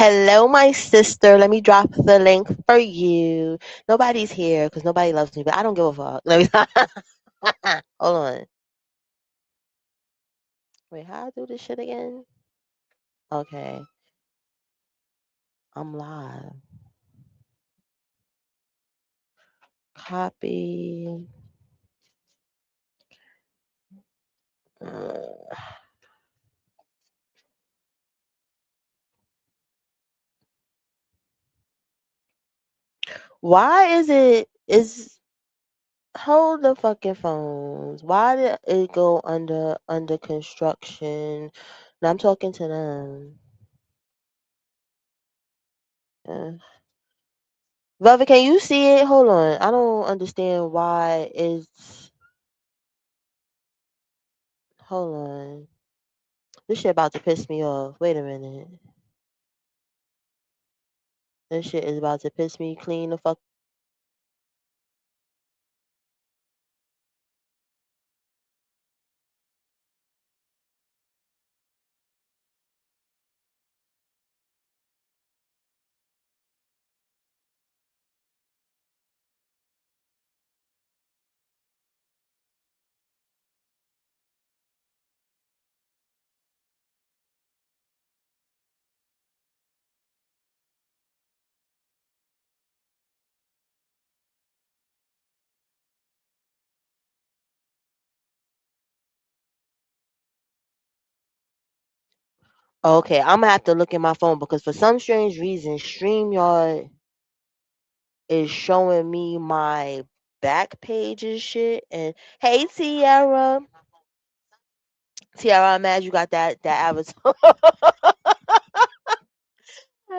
Hello, my sister. Let me drop the link for you. Nobody's here because nobody loves me, but I don't give a fuck. Hold on. Wait, how I do this shit again? Okay, I'm live. Copy. Uh, why is hold the fucking phones? Why did it go under construction? Now I'm talking to them. Uh, Velvet, can you see it? Hold on. I don't understand why it's. Hold on. This shit about to piss me off. Wait a minute. This shit is about to piss me clean the fuck. Okay, I'm gonna have to look at my phone because for some strange reason, StreamYard is showing me my back page and shit. And hey, Tiara, Tiara, I'm mad you got that avatar.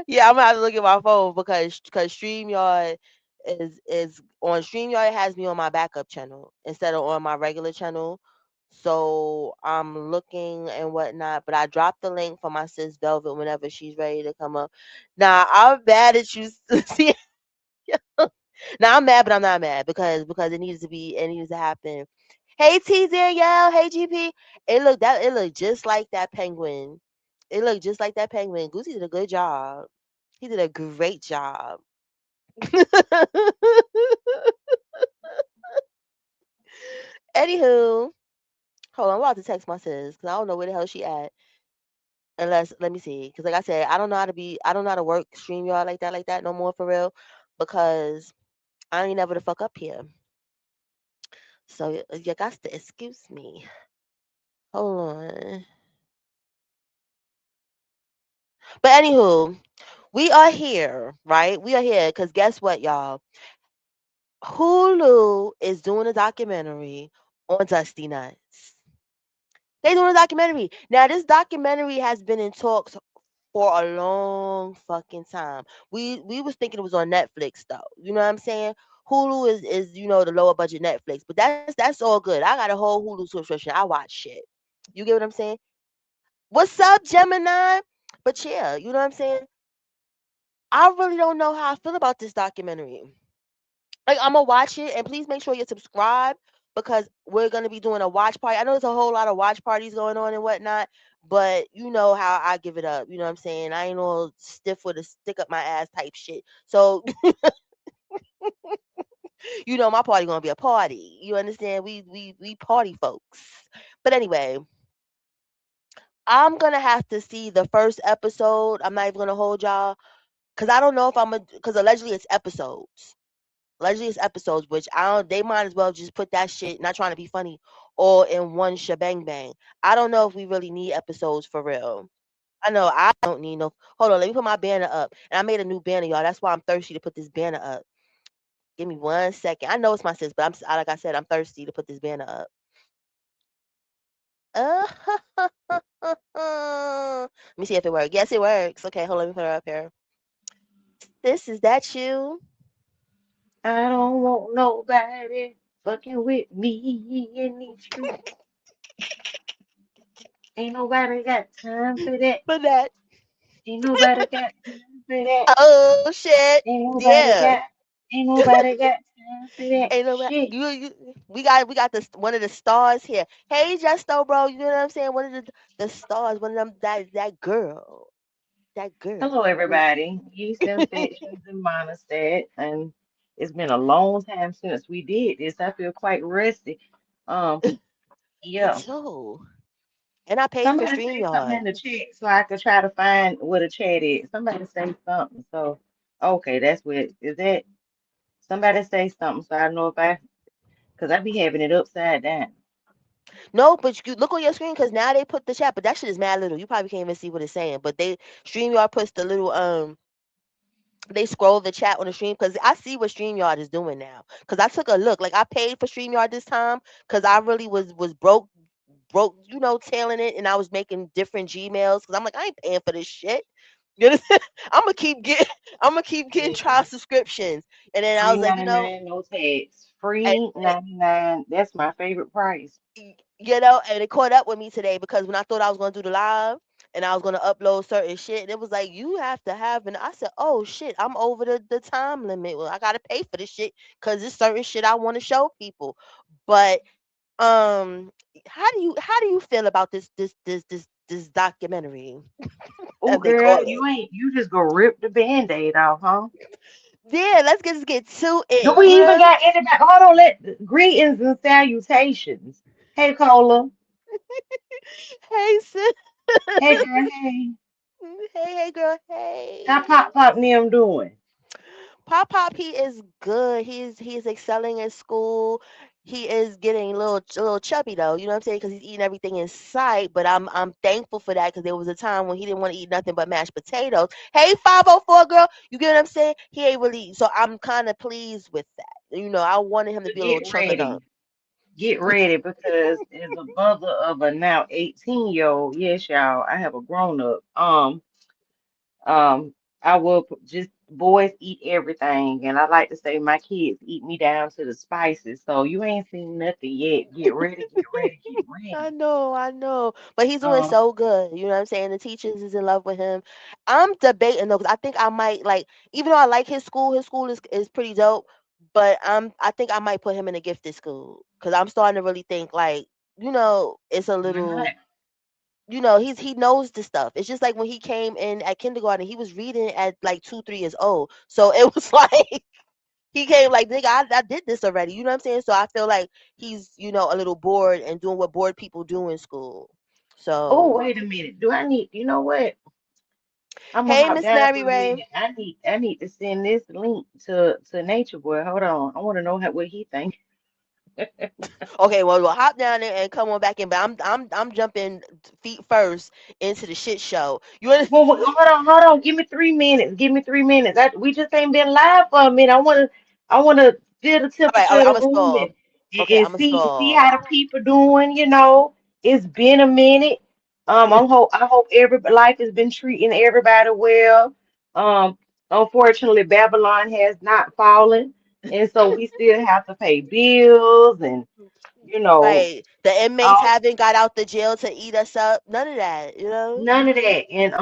Yeah, I'm gonna have to look at my phone because StreamYard is on StreamYard. It has me on my backup channel instead of on my regular channel. So I'm looking and whatnot, but I dropped the link for my sis Velvet whenever she's ready to come up. Now I'm mad at you. See, now I'm mad, but I'm not mad because it needs to happen. Hey T Danielle, hey GP. It looked just like that penguin. It looked just like that penguin. Goosey did a good job. He did a great job. Anywho, hold on, I'm about to text my sis because I don't know where the hell she at. Unless let me see, because like I said, I don't know how to work StreamYard like that no more for real, because I ain't never the fuck up here. So you got to excuse me. Hold on. But anywho, we are here, right? We are here because guess what, y'all? Hulu is doing a documentary on Dusty Nuts. They doing a documentary. Now this documentary has been in talks for a long fucking time. We was thinking it was on Netflix though. You know what I'm saying? Hulu is the lower budget Netflix, but that's all good. I got a whole Hulu subscription. I watch shit. You get what I'm saying? What's up, Gemini? But yeah, you know what I'm saying? I really don't know how I feel about this documentary. Like I'm gonna watch it, and please make sure you subscribe because we're gonna be doing a watch party. I know there's a whole lot of watch parties going on and whatnot, but you know how I give it up. You know what I'm saying? I ain't all stiff with a stick up my ass type shit. So my party gonna be a party. You understand? We party folks. But anyway, I'm gonna have to see the first episode. I'm not even gonna hold y'all because I don't know if I'm gonna because allegedly it's episodes. Allegedly it's episodes, which I don't. They might as well just put that shit. Not trying to be funny, all in one shebang bang. I don't know if we really need episodes for real. I know I don't need no. Hold on, let me put my banner up. And I made a new banner, y'all. That's why I'm thirsty to put this banner up. Give me 1 second. I know it's my sis, but like I said, I'm thirsty to put this banner up. Uh, let me see if it works. Yes, it works. Okay, hold on, let me put her up here. This is that you. I don't want nobody fucking with me in these streets. Ain't nobody got time for that. For that. Ain't nobody got time for that. Oh shit. Ain't nobody Yeah. got. Ain't nobody got time for that Ain't no shit. we got this one of the stars here. Hey Justo, bro, you know what I'm saying? One of the stars, one of them that girl. That girl. Hello, I mean, everybody. Yeast infections and monostat, and it's been a long time since we did this. I feel quite rusty. Um, me yeah. too. And I paid for Somebody say something StreamYard. in the chat so I could try to find what a chat is. Somebody say something. So, okay, that's what is that. Somebody say something so I know if because I be having it upside down. No, but you look on your screen because now they put the chat, but that shit is mad little. You probably can't even see what it's saying. But they StreamYard puts the little they scroll the chat on the stream because I see what StreamYard is doing now. Because I took a look. Like I paid for StreamYard this time because I really was broke, tailing it, and I was making different Gmails because I'm like, I ain't paying for this shit. You understand? I'm gonna keep getting I'm gonna keep getting trial Listen, subscriptions. And then I free was like, 99, no tax. and, Free 99. That's my favorite price. and it caught up with me today because when I thought I was gonna do the live and I was gonna upload certain shit, and it was like you have to have, and I said, oh shit, I'm over the time limit. Well, I gotta pay for this shit because it's certain shit I want to show people. But um, how do you feel about this documentary Oh, as they call girl, it? you just go rip the Band-Aid off, huh? Yeah, let's get to Do it. we You even know, got anybody? Hold on, greetings and salutations. Hey, Cola. hey sis, Hey, girl, hey. hey girl, How hey. Pop Pop and them doing? Pop Pop, he is good. He's excelling in school. He is getting a little chubby though. You know what I'm saying? Because he's eating everything in sight. But I'm thankful for that because there was a time when he didn't want to eat nothing but mashed potatoes. Hey, 504 girl, you get what I'm saying? He ain't really. So I'm kind of pleased with that. I wanted him to So be a little chunker dunk. get ready, because as a mother of a now 18-year-old, yes, y'all, I have a grown up. I will just boys eat everything, and I like to say my kids eat me down to the spices. So you ain't seen nothing yet. Get ready, get ready, get ready. I know. But he's doing Um, so good. You know what I'm saying? The teachers is in love with him. I'm debating though, because I think I might like, even though I like his school is pretty dope, but I think I might put him in a gifted school. Because I'm starting to really think like, it's a why not? little, he knows the stuff. It's just like when he came in at kindergarten, he was reading at like 2, 3 years old. So it was like he came like, nigga, I did this already. You know what I'm saying? So I feel like he's, a little bored and doing what bored people do in school. Oh, So, wait a minute. Do I need? You know what? I'm gonna hey, hop Miss down Mary for a Ray. minute. I need to send this link to Nature Boy. Hold on. I want to know what he think. Okay, well, hop down there and come on back in. But I'm jumping feet first into the shit show. You understand? Well, hold on. Give me 3 minutes. Give me 3 minutes. We just ain't been live for a minute. I wanna feel the All temperature right, of the I'm a room stall. Okay, and I'm a see stall. how the people doing. It's been a minute. I hope every life has been treating everybody well. Um, Unfortunately, Babylon has not fallen, and so we still have to pay bills and you know Right. The inmates all haven't got out the jail to eat us up. None of that. none of that. And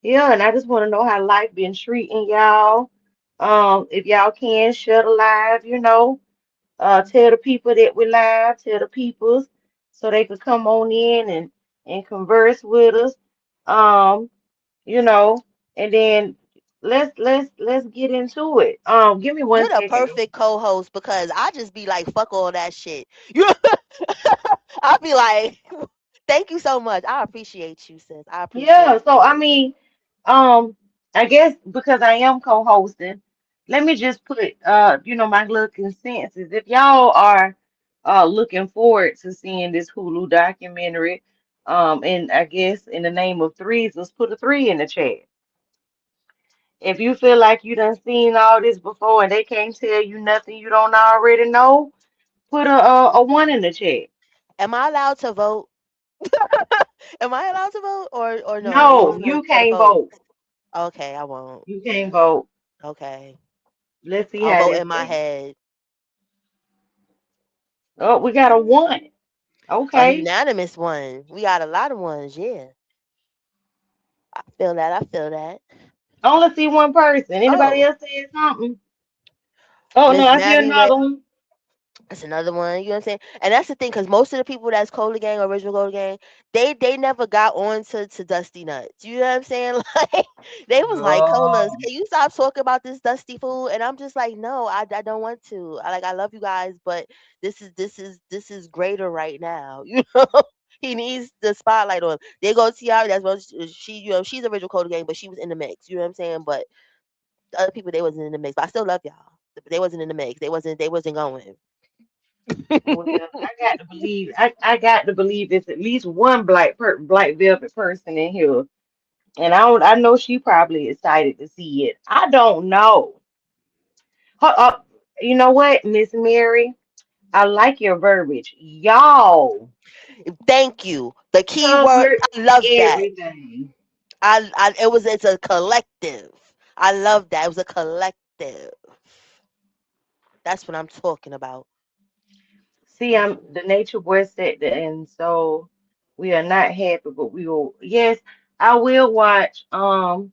yeah, and I just want to know how life been treating y'all. If y'all can share the live, tell the people that we live, tell the peoples so they could come on in and converse with us. Um, you know, and then let's get into it. Give me You're one the second. perfect co-host because I just be like, fuck all that shit. You, I'll be like, thank you so much. I appreciate you, sis. I Yeah, appreciate so I you. mean, I guess because I am co-hosting, let me just put my little consensus. If y'all are looking forward to seeing this Hulu documentary, and I guess in the name of threes, let's put a three in the chat. If you feel like you done seen all this before and they can't tell you nothing you don't already know, put a one in the chat. Am I allowed to vote? Am I allowed to vote or no? Those No, are you for the can't folks. vote. Okay, I won't. You can't vote. Okay. Let's see I'll how vote this in my goes. head. Oh, we got a one. A Okay. unanimous one. We got a lot of ones, yeah. I feel that. I feel that. I only see one person. Anybody Oh, else saying something? Oh no, Miss I see Mary Ray. another one. That's another one, you know what I'm saying? And that's the thing, because most of the people that's Cola Gang, original Cola Gang, they never got on to Dusty Nuts. You know what I'm saying? Like they was like, Colas, Oh, can you stop talking about this Dusty fool? And I'm just like, no, I don't want to. I love you guys, but this is greater right now. You know? He needs the spotlight on him. They go Tiara, that's what she, she's original Cola Gang, but she was in the mix. You know what I'm saying? But the other people, they wasn't in the mix. But I still love y'all. But they wasn't in the mix. They wasn't going. well, I got to believe it's at least one black velvet person in here. And I know she probably excited to see it. I don't know. Uh, you know what, Miss Mary? I like your verbiage. Y'all, Thank you. The key come word, your I love that. everything. It's a collective. I love that. It was a collective. That's what I'm talking about. See, I'm the nature boy said that, and so we are not happy, but we will. Yes, I will watch. I'm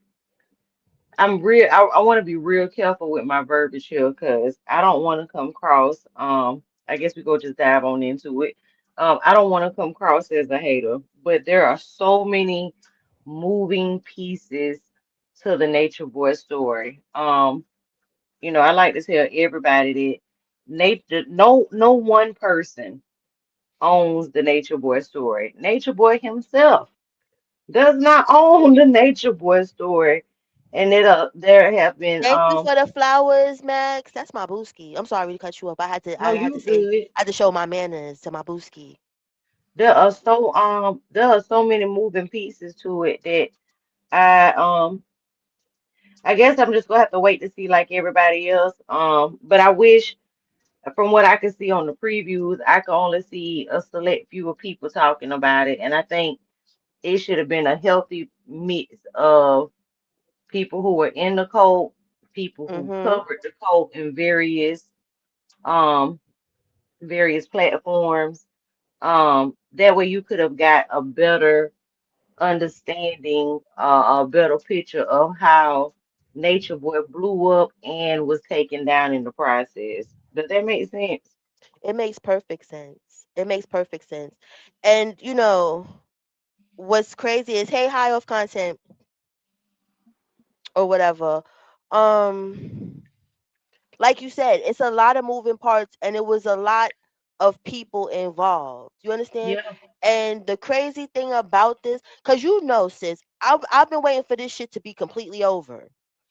real. I want to be real careful with my verbiage here because I don't want to come across. I guess we go just dive on into it. I don't want to come across as a hater, but there are so many moving pieces to the Nature Boy story. I like to tell everybody that nature, no one person owns the Nature Boy story. Nature Boy himself does not own the Nature Boy story. And there have been Thank you for the flowers, Max. That's my booski. I'm sorry to cut you off. no, I had to you say, good. I had to show my manners to my booski. There are so many moving pieces to it that I I guess I'm just gonna have to wait to see like everybody else. But I wish from what I could see on the previews, I could only see a select few of people talking about it. And I think it should have been a healthy mix of people who were in the cult, people who Mm-hmm. covered the cult in um various platforms. That way you could have got a better understanding, a better picture of how Nature Boy blew up and was taken down in the process. Does that make sense? It makes perfect sense. It makes perfect sense. And what's crazy is, hey, high off content or whatever. Um, like you said, it's a lot of moving parts and it was a lot of people involved. You understand? Yeah, And the crazy thing about this, because sis, I've been waiting for this shit to be completely over.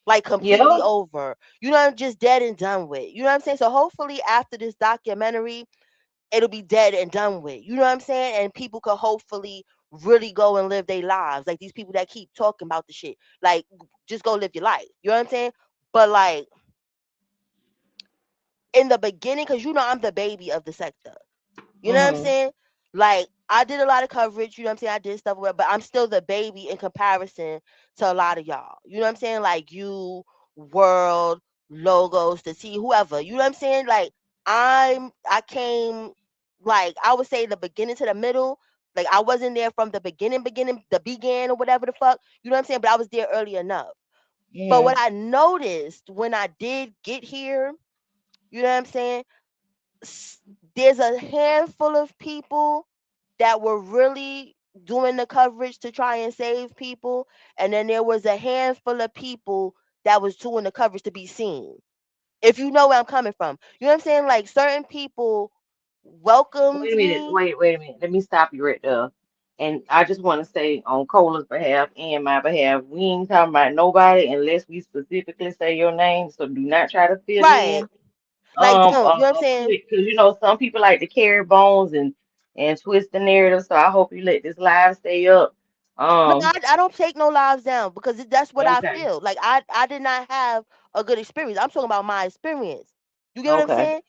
Like completely yeah, over. Just dead and done with. You know what I'm saying? So hopefully after this documentary, it'll be dead and done with. You know what I'm saying? And people could hopefully really go and live their lives. Like these people that keep talking about the shit. Like, just go live your life. You know what I'm saying? But like in the beginning, because I'm the baby of the sector. You know what I'm mm-hmm, saying? Like I did a lot of coverage, you know what I'm saying? I did stuff with, but I'm still the baby in comparison to a lot of y'all. You know what I'm saying? Like you, World, Logos, the T, whoever. You know what I'm saying? Like I came, like I would say, the beginning to the middle. Like I wasn't there from the beginning, the began or whatever the fuck. You know what I'm saying? But I was there early enough. But mm-hmm, what I noticed when I did get here, you know what I'm saying? s- there's a handful of people that were really doing the coverage to try and save people, and then there was a handful of people that was doing the coverage to be seen. If you know where I'm coming from, you know what I'm saying? Like certain people Wait welcomed a minute, me. wait a minute. Let me stop you right there. And I just want to say on Cola's behalf and my behalf, we ain't talking about nobody unless we specifically say your name. So do not try to fill Right. in. Like, don't, you know what I'm saying? Because some people like to carry bones and twist the narrative. So I hope you let this live stay up. No, Um, I don't take no lives down because that's what I okay, feel. Like I did not have a good experience. I'm talking about my experience. You get what I'm okay, saying?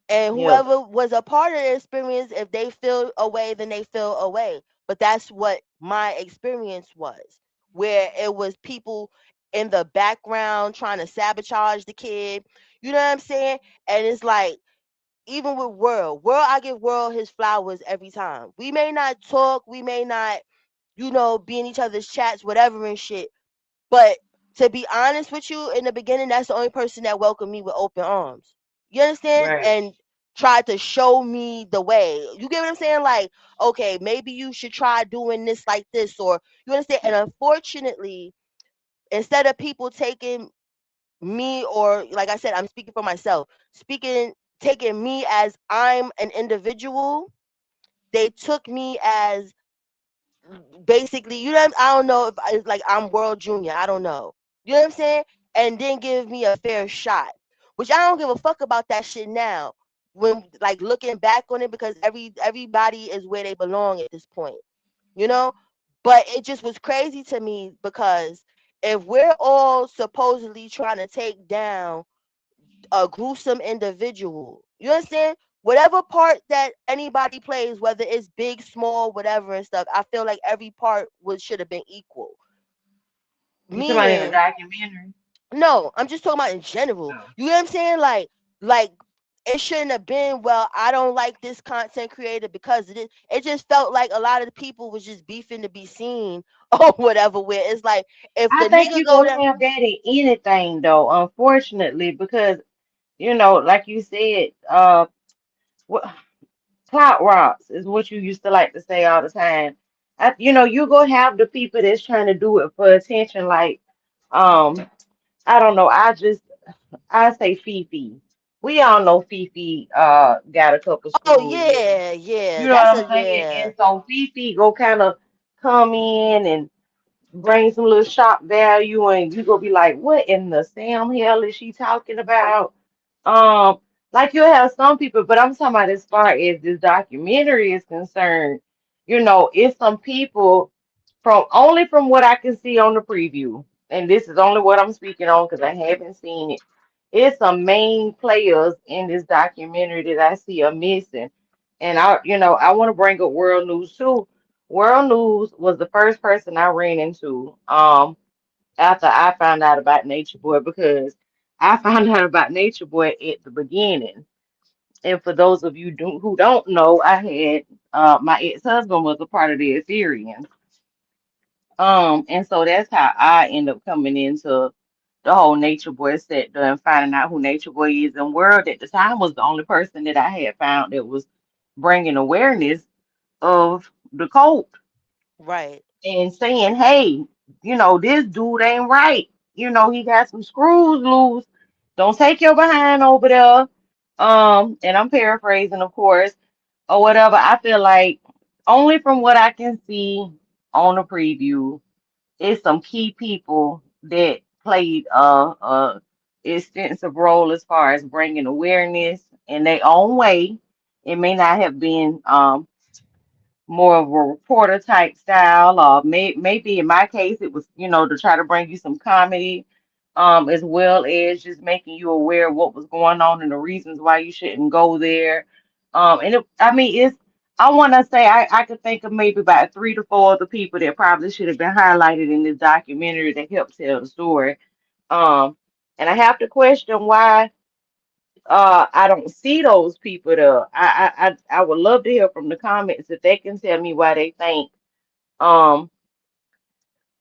And yeah, whoever was a part of the experience, if they feel away, then they feel away. But that's what my experience was, where it was people in the background trying to sabotage the kid. You know what I'm saying? And it's like, even with World, I give World his flowers every time. We may not talk, we may not, be in each other's chats, whatever and shit. But to be honest with you, in the beginning, that's the only person that welcomed me with open arms. You understand? right, And tried to show me the way. You get what I'm saying? Like, okay, maybe you should try doing this like this, or you understand? And unfortunately, instead of people taking me, or like I said, I'm speaking for myself, speaking taking me as I'm an individual, they took me as basically, you know, I don't know if it's like I'm World Junior. I don't know. You know what I'm saying? And then give me a fair shot, which I don't give a fuck about that shit now. When like looking back on it, because everybody is where they belong at this point, you know. But it just was crazy to me because if we're all supposedly trying to take down a gruesome individual. You understand? Whatever part that anybody plays, whether it's big, small, whatever and stuff, I feel like every part was should have been equal. You somebody in a Meaning, documentary? no, I'm just talking about in general. No. You know what I'm saying? Like it shouldn't have been. Well, I don't like this content creator because it is. It just felt like a lot of the people was just beefing to be seen or whatever. Where it's like, if I the think nigga you're go gonna down, have that in anything though, unfortunately, because like you said, what clout rocks is what you used to like to say all the time. You're gonna have the people that's trying to do it for attention, like um, I don't know, I say Fifi. We all know Fifi got a couple oh screws in her. yeah, yeah, You know that's what a I'm saying? yeah. And so Fifi go kind of come in and bring some little shock value, and you gonna be like, what in the Sam hell is she talking about? Um, like you'll have some people, but I'm talking about as far as this documentary is concerned, it's some people from what I can see on the preview, and this is only what I'm speaking on because I haven't seen it. It's some main players in this documentary that I see are missing. And I want to bring up World News too. World News was the first person I ran into after I found out about Nature Boy, because I found out about Nature Boy at the beginning. And for those of you who don't know, I had my ex-husband was a part of the Ethereum. And so that's how I end up coming into the whole Nature Boy sector and finding out who Nature Boy is. And World at the time was the only person that I had found that was bringing awareness of the cult Right. and saying, hey, this dude ain't right. He got some screws loose. Don't take your behind over there. And I'm paraphrasing, of course, or whatever. I feel like only from what I can see on the preview, it's some key people that played a extensive role as far as bringing awareness in their own way. It may not have been more of a reporter type style, or maybe in my case it was, to try to bring you some comedy, as well as just making you aware of what was going on and the reasons why you shouldn't go there. I mean, I want to say I could think of maybe about 3 to 4 other people that probably should have been highlighted in this documentary that helped tell the story. Um, and I have to question why I don't see those people there. I would love to hear from the comments if they can tell me why they think um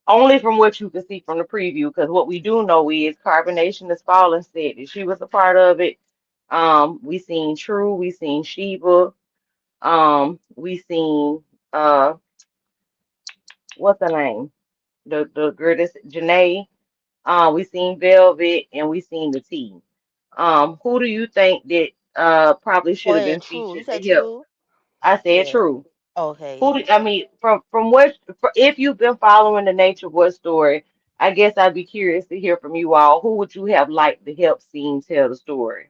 only from what you can see from the preview, because what we do know is Carbonation is Fallen said that she was a part of it. We seen True, we seen Sheba, we seen what's her name? The girl that's Janae. We seen Velvet and we seen the T. Who do you think that probably Oh, should have and been true. You featured said to help? true. I said Yeah. True. Okay. Who Yeah. do, I mean, from what if you've been following the Nature Boy story, I guess I'd be curious to hear from you all. Who would you have liked to help scene tell the story?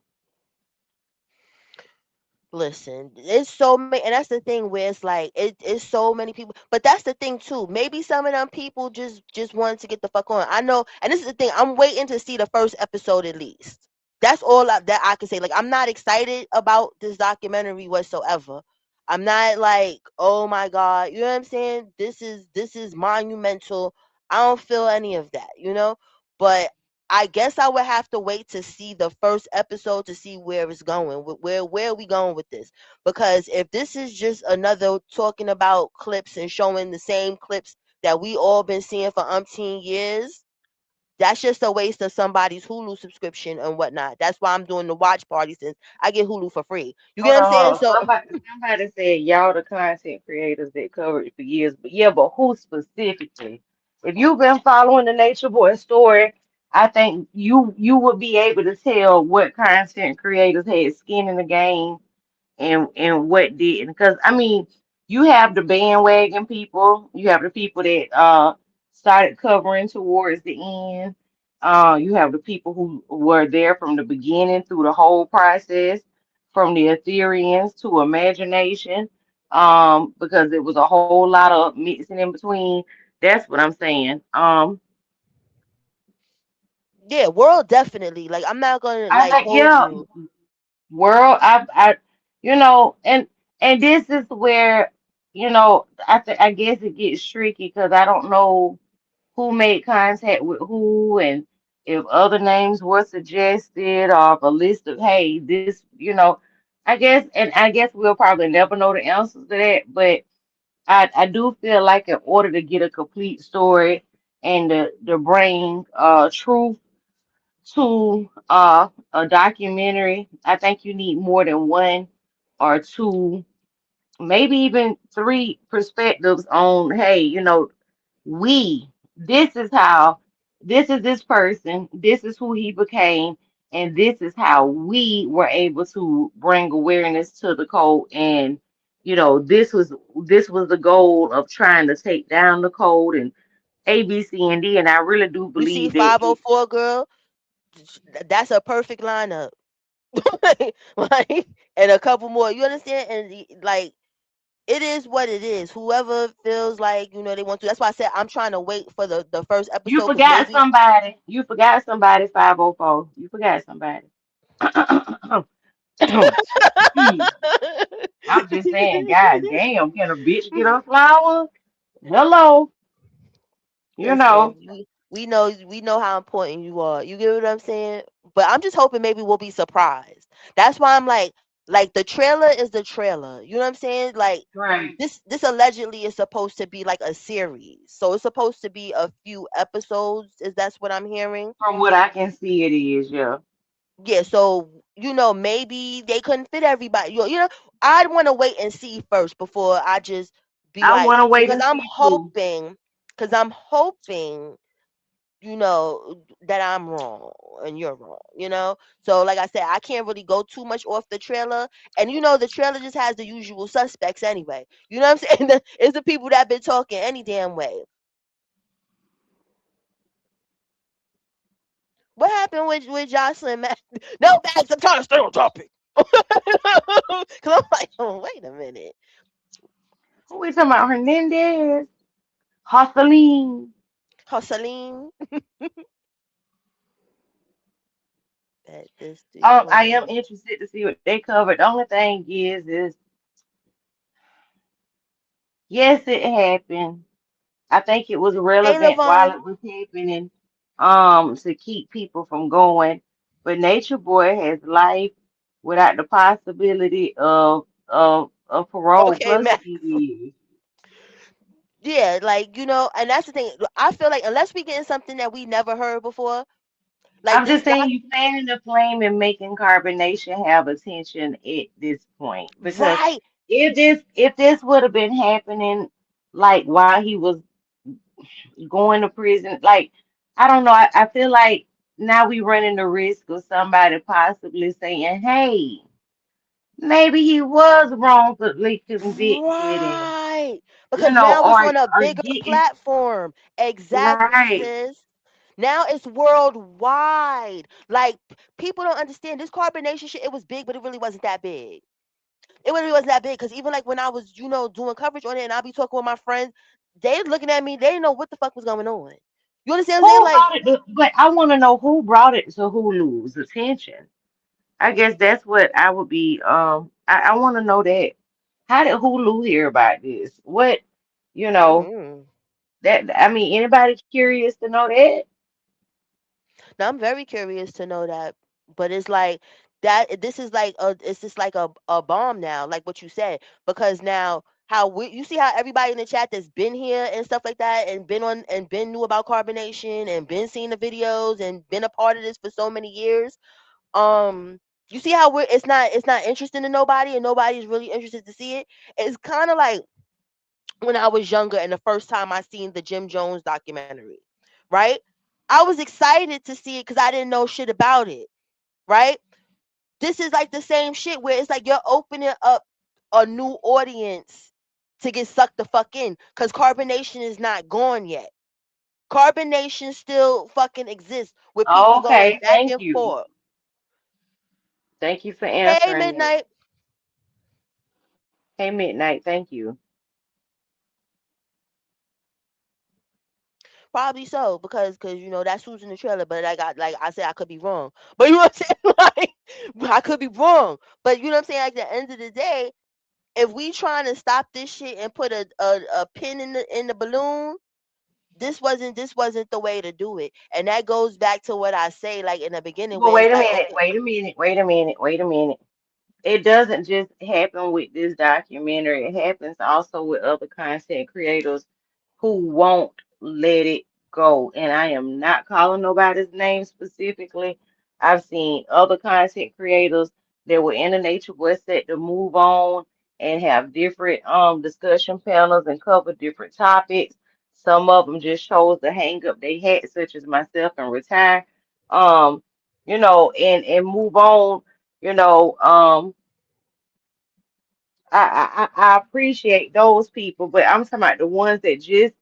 Listen, it's so many, and that's the thing where it's like it's so many people. But that's the thing too. Maybe some of them people just wanted to get the fuck on. I know, and this is the thing. I'm waiting to see the first episode at least. That's all that I can say. Like, I'm not excited about this documentary whatsoever. I'm not like, oh my god, you know what I'm saying? This is monumental. I don't feel any of that, you know. But I guess I would have to wait to see the first episode to see where it's going. Where are we going with this? Because if this is just another talking about clips and showing the same clips that we all been seeing for umpteen years, That's just a waste of somebody's Hulu subscription and whatnot. That's why I'm doing the watch party since I get Hulu for free. You get what I'm Hold saying? on. So Somebody said y'all the content creators that covered it for years, but yeah, but who specifically? If you've been following the Nature Boy story, I think you would be able to tell what content creators had skin in the game and what didn't. Because I mean, you have the bandwagon people, you have the people that started covering towards the end. You have the people who were there from the beginning through the whole process, from the Ethereans to imagination. Because it was a whole lot of mixing in between. That's what I'm saying. yeah, world definitely. Like I'm not gonna I like think hold yeah, you. world and this is where I guess it gets tricky because I don't know who made contact with who and if other names were suggested or if a list of hey this I guess we'll probably never know the answers to that, but I do feel like in order to get a complete story and to bring truth to a documentary, I think you need more than one or two, maybe even three perspectives on, hey, we, this is how, this is this person, this is who he became, and this is how we were able to bring awareness to the code. And, this was the goal of trying to take down the code and A, B, C, and D. And I really do You see believe that it 504 girl, that's a perfect lineup. Like, and a couple more. You understand? And like it is what it is. Whoever feels like they want to. That's why I said I'm trying to wait for the first You episode because forgot maybe somebody. You forgot somebody, 504. You forgot somebody. I'm just saying, God damn, can a bitch get a flower? Hello, you know. listen, we know how important you are. You get what I'm saying? But I'm just hoping maybe we'll be surprised. That's why I'm like the trailer is the trailer. You know what I'm saying? Like Right. this allegedly is supposed to be like a series. So it's supposed to be a few episodes, is that's what I'm hearing. From what I can see, it is, yeah. Yeah, so maybe they couldn't fit everybody. I'd want to wait and see first before I just be I like want to wait because and I'm see too. hoping because I'm hoping that I'm wrong and you're wrong. So like I said, I can't really go too much off the trailer. And the trailer just has the usual suspects anyway. You know what I'm saying? It's the people that been talking any damn way. What happened with Jocelyn Mack? No, Max, I'm trying to stay on topic. Cause I'm like, oh, wait a minute. Who we talking about? Hernandez, Hosseline. Husseline at this I am decline. interested to see what they covered. The only thing is yes, it happened. I think it was Hey, relevant while Levon. it was happening, to keep people from going. But Nature Boy has life without the possibility of parole Okay, plus Max. 10 years. Yeah, like and that's the thing. I feel like unless we get something that we never heard before, like I'm this just saying doc, you fanning the flame and making carbonation have attention at this point. Because right? if this would have been happening like while he was going to prison. Like, I don't know. I feel like now we running the risk of somebody possibly saying, hey, maybe he was wrongfully convicted and, Right. Because now it's or on a or bigger getting platform. Exactly, right. sis. Now it's worldwide. Like people don't understand this carbonation shit. It was big, but it really wasn't that big. It really wasn't that big because even like when I was, doing coverage on it, and I be talking with my friends, they looking at me. They didn't know what the fuck was going on. You understand what I'm saying? Who Like, brought it but I want to know who brought it to Hulu's attention. I guess that's what I would be I want to know that. How did Hulu hear about this? What, you know, mm. that I mean anybody curious to know that? Now I'm very curious to know that, but it's like that. This is like it's just like a bomb now, like what you said, because now. You see how everybody in the chat that's been here and stuff like that and been on and been knew about carbonation and been seeing the videos and been a part of this for so many years. Um, you see how it's not interesting to nobody and nobody's really interested to see it. It's kind of like when I was younger and the first time I seen the Jim Jones documentary, right? I was excited to see it because I didn't know shit about it, right? This is like the same shit where it's like you're opening up a new audience to get sucked the fuck in because carbonation is not gone yet. Carbonation still fucking exists with people going Okay, back thank and you. forth. Thank you for Hey, answering that. Midnight. Hey, Midnight, thank you. Probably so because that's who's in the trailer. But like I said, I could be wrong. But you know what I'm saying? Like I could be wrong. But you know what I'm saying? Like at the end of the day, if we trying to stop this shit and put a pin in the balloon, this wasn't the way to do it. And that goes back to what I say like in the beginning Well, where it's wait a like minute, okay, wait a minute, wait a minute, wait a minute. It doesn't just happen with this documentary. It happens also with other content creators who won't let it go. And I am not calling nobody's name specifically. I've seen other content creators that were in the Nature Boy set to move on and have different discussion panels and cover different topics. Some of them just chose the hang up they had, such as myself, and retire. Um, and move on, you know. I appreciate those people, but I'm talking about the ones that just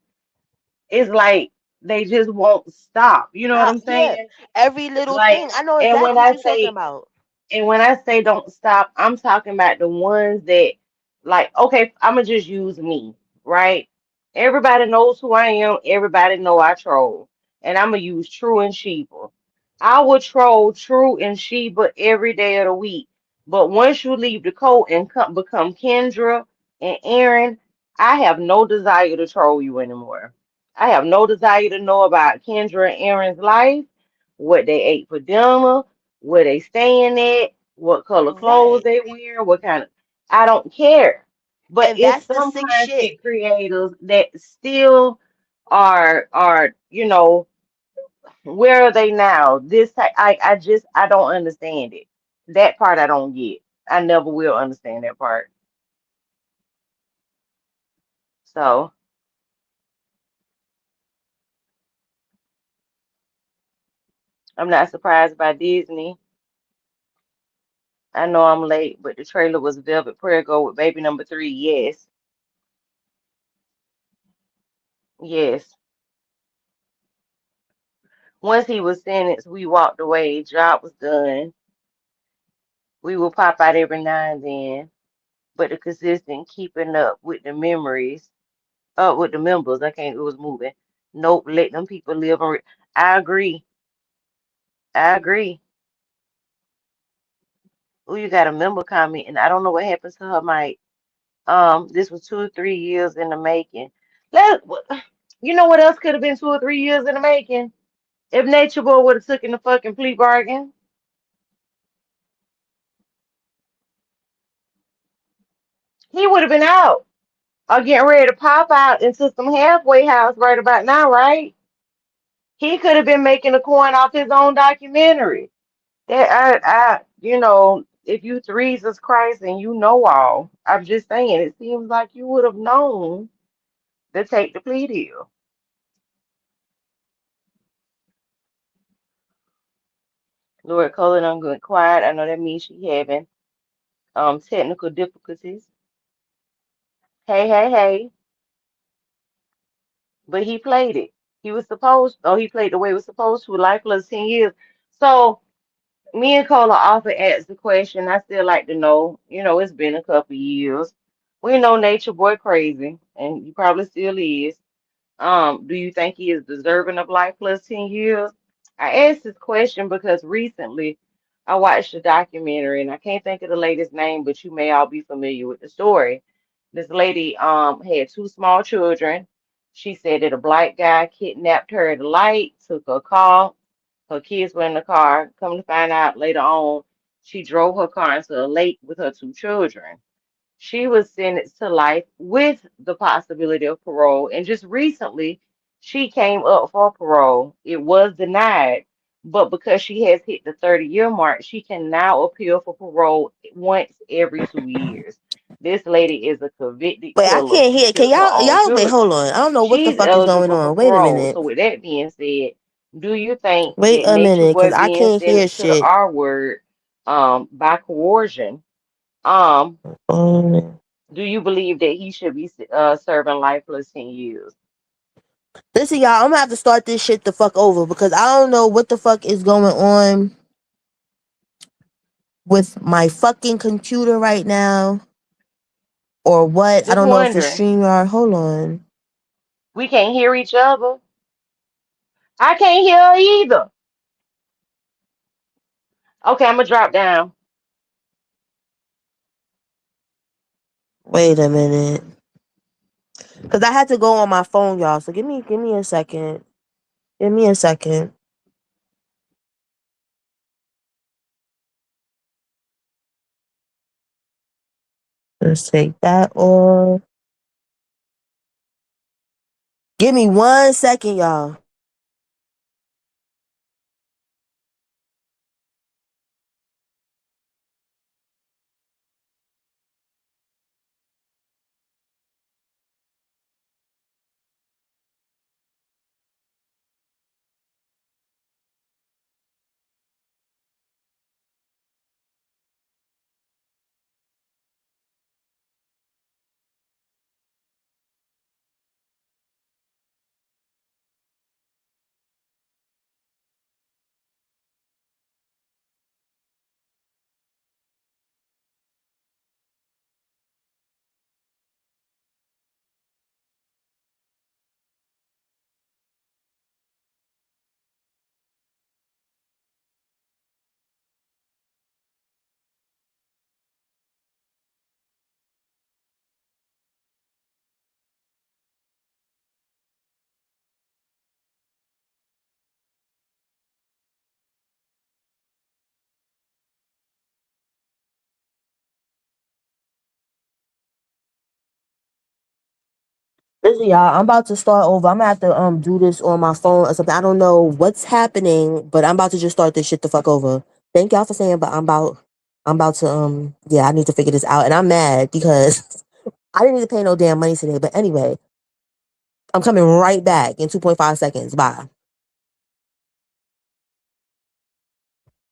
it's like they just won't stop. You know what I'm yeah, saying? every little Like, thing. I know and when exactly what I you're talking say about. and when I say don't stop, I'm talking about the ones that, like, okay, I'm gonna just use me, right? Everybody knows who I am. Everybody know I troll, and I'm gonna use True and Sheba. I will troll True and Sheba every day of the week. But once you leave the code and become Kendra and Aaron, I have no desire to troll you anymore. I have no desire to know about Kendra and Aaron's life, what they ate for dinner, where they staying at, what color clothes Right. they wear, what kind of I don't care. But And it's that's the some sick shit. content creators that still are, where are they now? I don't understand it. That part I don't get. I never will understand that part. So I'm not surprised by Disney. I know I'm late, but the trailer was Velvet Prego with baby number three. Yes. Yes. Once he was sentenced, we walked away. Job was done. We will pop out every now and then, but the consistent keeping up with the memories, up with the members, I can't, it was moving. Nope, let them people live. I agree. I agree. Oh, you got a member comment, and I don't know what happens to her, Mike. This was 2 or 3 years in the making. Let, you know what else could have been 2 or 3 years in the making? If Nature Boy would have taken the fucking plea bargain, he would have been out. Or getting ready to pop out into some halfway house right about now, right? He could have been making a coin off his own documentary. That if you Jesus Christ and you know all, I'm just saying, it seems like you would have known to take the plea deal. Lord Colin, I'm going quiet. I know that means she having technical difficulties. Hey, hey, hey. But he played it. He played the way he was supposed to, life plus 10 years. So me and Cola often asked the question. I still like to know. It's been a couple years. We know Nature Boy crazy, and he probably still is. Do you think he is deserving of life plus 10 years? I asked this question because recently I watched a documentary, and I can't think of the lady's name, but you may all be familiar with the story. This lady had two small children. She said that a black guy kidnapped her at a light, took her car. Her kids were in the car. Come to find out later on, she drove her car into a lake with her two children. She was sentenced to life with the possibility of parole. And just recently, she came up for parole. It was denied, but because she has hit the 30-year mark, she can now appeal for parole once every 2 years. This lady is a convicted Wait, I killer. can't She hear. Can killed her own y'all wait? children. Hold on. I don't know what the She's fuck is going eligible for on. Wait a parole. So, minute. with that being said, do you think Wait that a Nature minute, Boy cause I being can't hear sentenced to the shit. R word by coercion, um, Um, do you believe that he should be serving life plus 10 years? Listen, y'all. I'm gonna have to start this shit the fuck over because I don't know what the fuck is going on with my fucking computer right now or what. I Just don't know if it's wondering. StreamYard. Hold on. We can't hear each other. I can't hear her either. Okay, I'm gonna drop down. Wait a minute. Cause I had to go on my phone, y'all. So give me a second. Give me a second. Let's take that off. Give me 1 second, y'all. Listen, y'all, I'm about to start over. I'm gonna have to do this on my phone or something. I don't know what's happening, but I'm about to just start this shit the fuck over. Thank y'all for saying, but I'm about to yeah, I need to figure this out. And I'm mad because I didn't need to pay no damn money today. But anyway, I'm coming right back in 2.5 seconds. Bye.